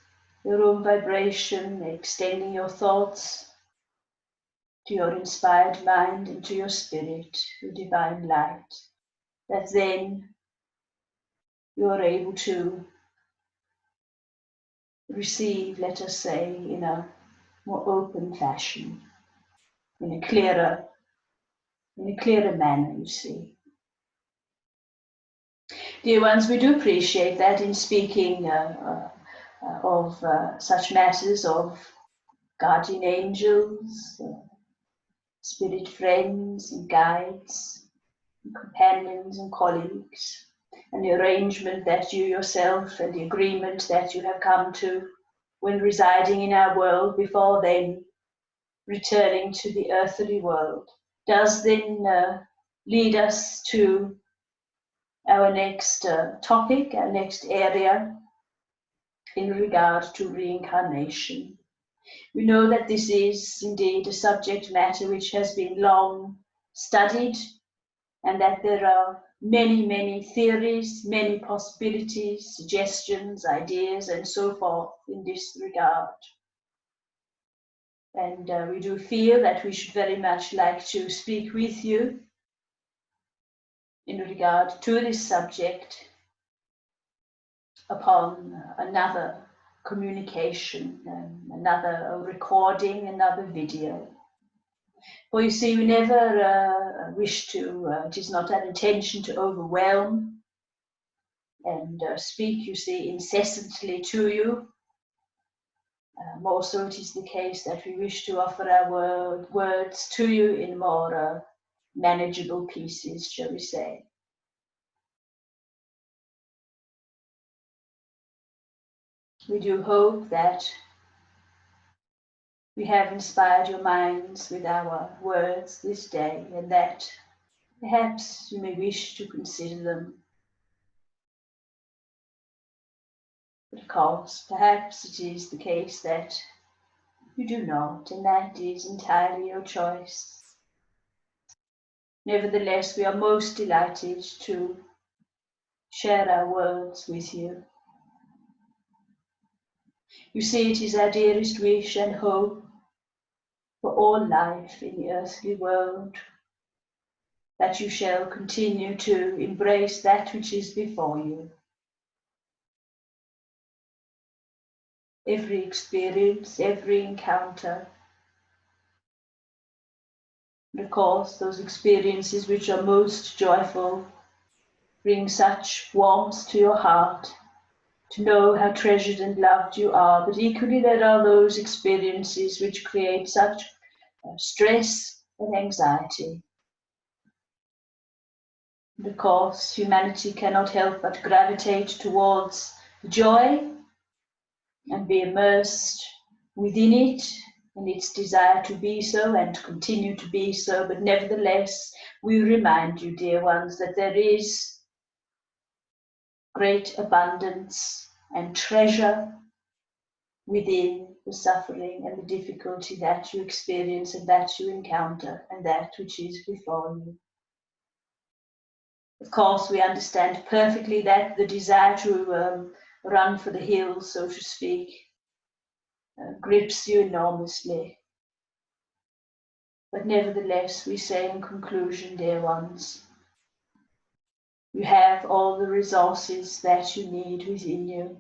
your own vibration, extending your thoughts to your inspired mind and to your spirit, your divine light, that then you are able to receive, let us say, in a more open fashion, in a clearer in a clearer manner, you see. Dear ones, we do appreciate that in speaking of such matters of guardian angels, spirit friends and guides, and companions and colleagues, and the arrangement that you yourself and the agreement that you have come to when residing in our world before then returning to the earthly world, does then lead us to our next topic, our next area in regard to reincarnation. We know that this is indeed a subject matter which has been long studied, and that there are many, many theories, many possibilities, suggestions, ideas, and so forth in this regard. And we do feel that we should very much like to speak with you in regard to this subject upon another communication, another recording, another video. For you see, we never wish to, it is not our intention to overwhelm and speak, you see, incessantly to you. More so it is the case that we wish to offer our words to you in more manageable pieces, shall we say. We do hope that we have inspired your minds with our words this day, and that perhaps you may wish to consider them. But of course, perhaps it is the case that you do not, and that is entirely your choice. Nevertheless, we are most delighted to share our words with you. You see, it is our dearest wish and hope for all life in the earthly world that you shall continue to embrace that which is before you. Every experience, every encounter, and of course those experiences which are most joyful bring such warmth to your heart to know how treasured and loved you are, but equally there are those experiences which create such stress and anxiety. And of course, humanity cannot help but gravitate towards joy and be immersed within it and its desire to be so and continue to be so. But nevertheless, we remind you, dear ones, that there is great abundance and treasure within the suffering and the difficulty that you experience and that you encounter and that which is before you. Of course, we understand perfectly that the desire to run for the hills, so to speak, grips you enormously. But nevertheless, we say in conclusion, dear ones, you have all the resources that you need within you.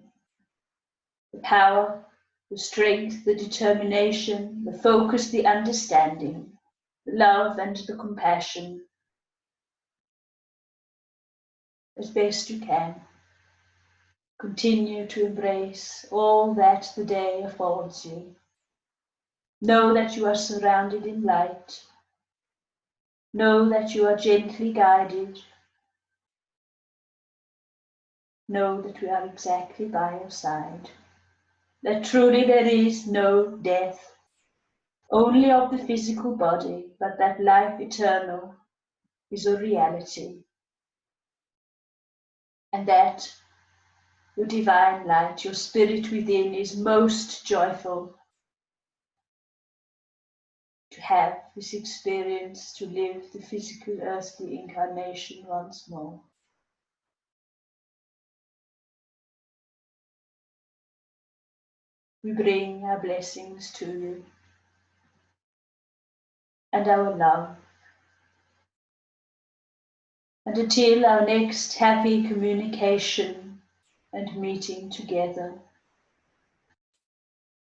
The power, the strength, the determination, the focus, the understanding, the love and the compassion, as best you can. Continue to embrace all that the day affords you. Know that you are surrounded in light. Know that you are gently guided. Know that we are exactly by your side. That truly there is no death, only of the physical body, but that life eternal is a reality. And that your divine light, your spirit within, is most joyful to have this experience, to live the physical earthly incarnation once more. We bring our blessings to you and our love. And until our next happy communication and meeting together,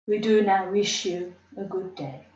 we do now wish you a good day.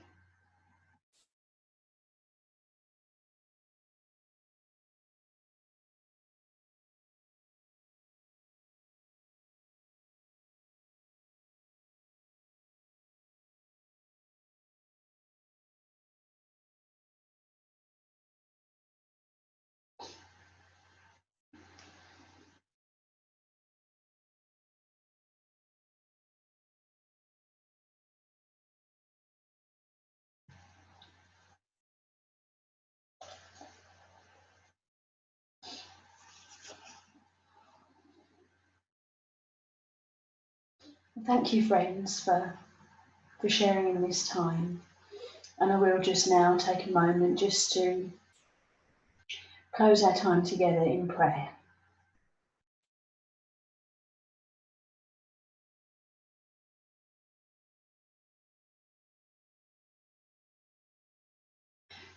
Thank you, friends, for sharing in this time. And I will just now take a moment just to close our time together in prayer.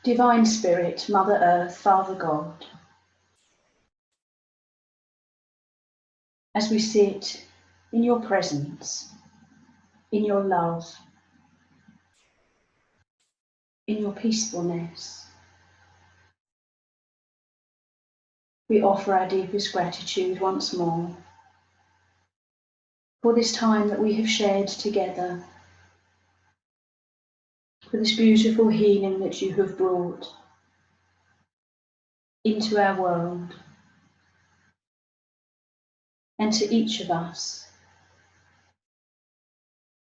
Divine Spirit, Mother Earth, Father God, as we sit in your presence, in your love, in your peacefulness, we offer our deepest gratitude once more for this time that we have shared together, for this beautiful healing that you have brought into our world and to each of us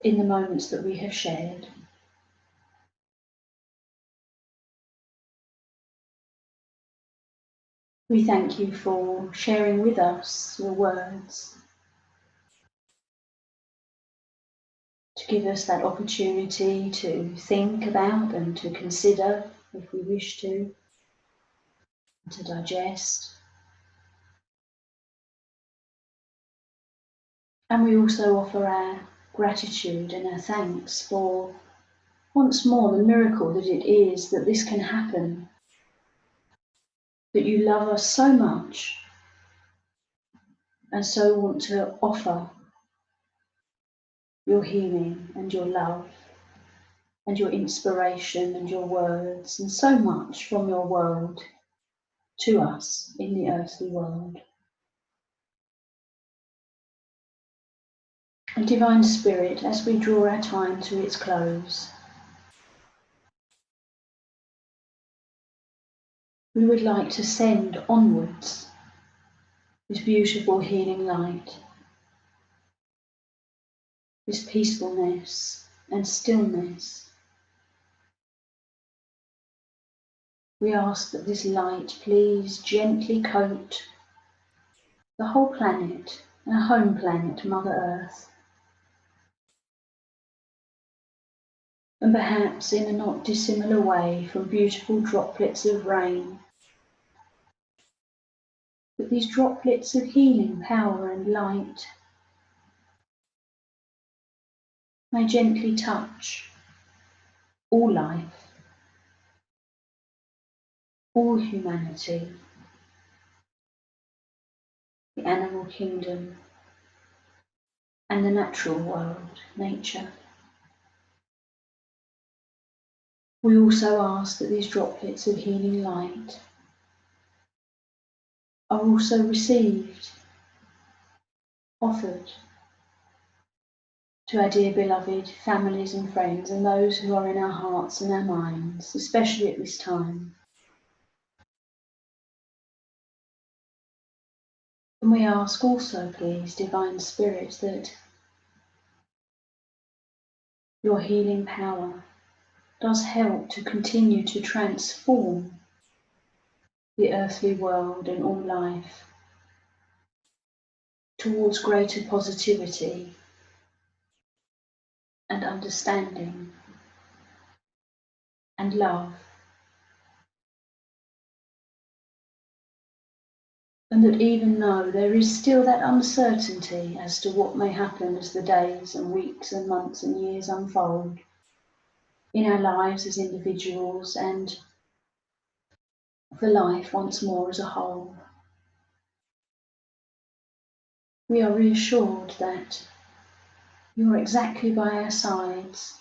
in the moments that we have shared. We thank you for sharing with us your words, to give us that opportunity to think about and to consider if we wish to digest. And we also offer our gratitude and our thanks for once more the miracle that it is that this can happen, that you love us so much and so want to offer your healing and your love and your inspiration and your words and so much from your world to us in the earthly world. And Divine Spirit, as we draw our time to its close, we would like to send onwards this beautiful healing light, this peacefulness and stillness. We ask that this light please gently coat the whole planet, our home planet, Mother Earth, and perhaps in a not dissimilar way from beautiful droplets of rain, that these droplets of healing power and light may gently touch all life, all humanity, the animal kingdom, and the natural world, nature. We also ask that these droplets of healing light are also received, offered to our dear beloved families and friends and those who are in our hearts and our minds, especially at this time. And we ask also, please, Divine Spirit, that your healing power does help to continue to transform the earthly world and all life towards greater positivity and understanding and love. And that even though there is still that uncertainty as to what may happen as the days and weeks and months and years unfold in our lives as individuals and for life once more as a whole, we are reassured that you are exactly by our sides,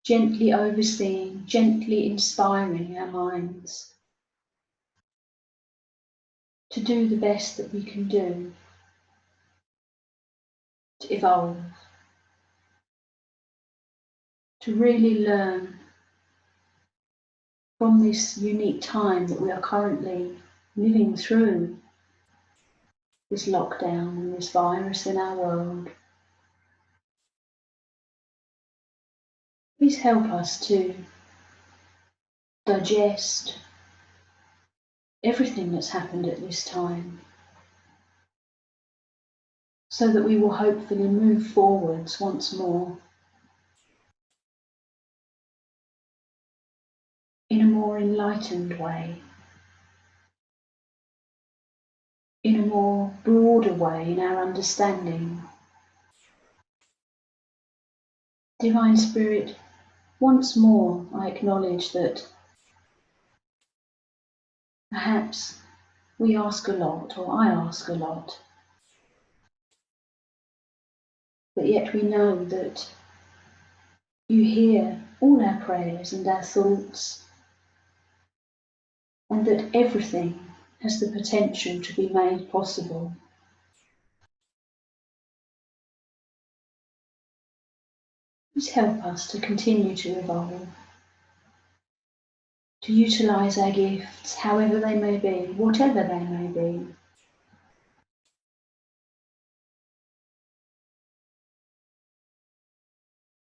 gently overseeing, gently inspiring our minds to do the best that we can do, to evolve, to really learn from this unique time that we are currently living through, this lockdown and this virus in our world. Please help us to digest everything that's happened at this time so that we will hopefully move forwards once more in a more enlightened way, in a more broader way in our understanding. Divine Spirit, once more I acknowledge that perhaps we ask a lot, or I ask a lot, but yet we know that you hear all our prayers and our thoughts, and that everything has the potential to be made possible. Please help us to continue to evolve, to utilise our gifts, however they may be, whatever they may be,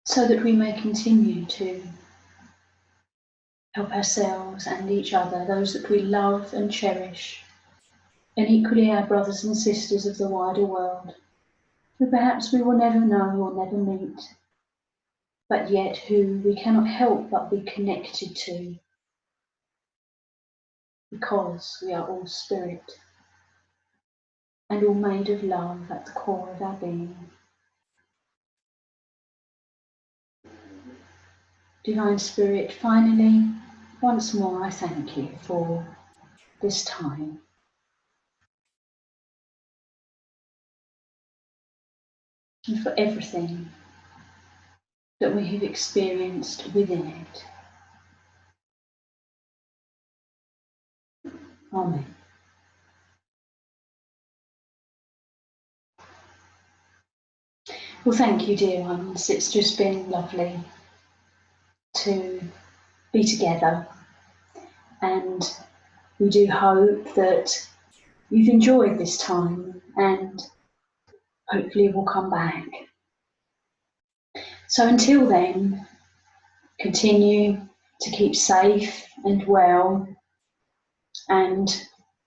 so that we may continue to help ourselves and each other, those that we love and cherish, and equally our brothers and sisters of the wider world, who perhaps we will never know or never meet, but yet who we cannot help but be connected to, because we are all spirit and all made of love at the core of our being. Divine Spirit, finally, once more I thank you for this time. And for everything that we have experienced within it. Amen. Well, thank you, dear ones. It's just been lovely to be together, and we do hope that you've enjoyed this time and hopefully will come back. So until then, continue to keep safe and well, and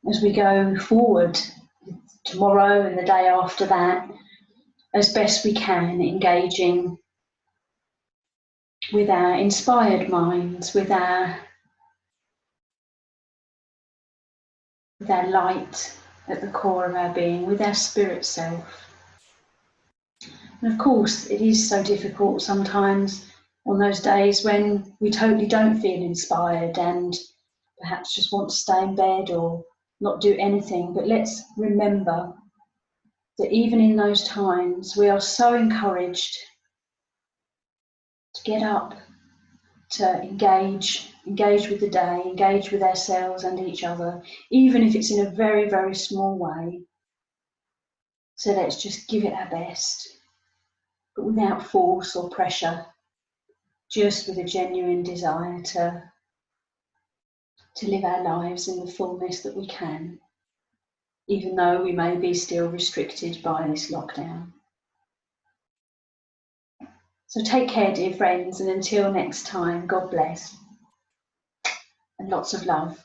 as we go forward tomorrow and the day after that, as best we can, engaging with our inspired minds, with our light at the core of our being, with our spirit self. And of course, it is so difficult sometimes on those days when we totally don't feel inspired and perhaps just want to stay in bed or not do anything. But let's remember that even in those times, we are so encouraged to get up, to engage with the day, engage with ourselves and each other, even if it's in a very, very small way. So let's just give it our best, but without force or pressure, just with a genuine desire to live our lives in the fullness that we can, even though we may be still restricted by this lockdown. So take care, dear friends, and until next time, God bless and lots of love.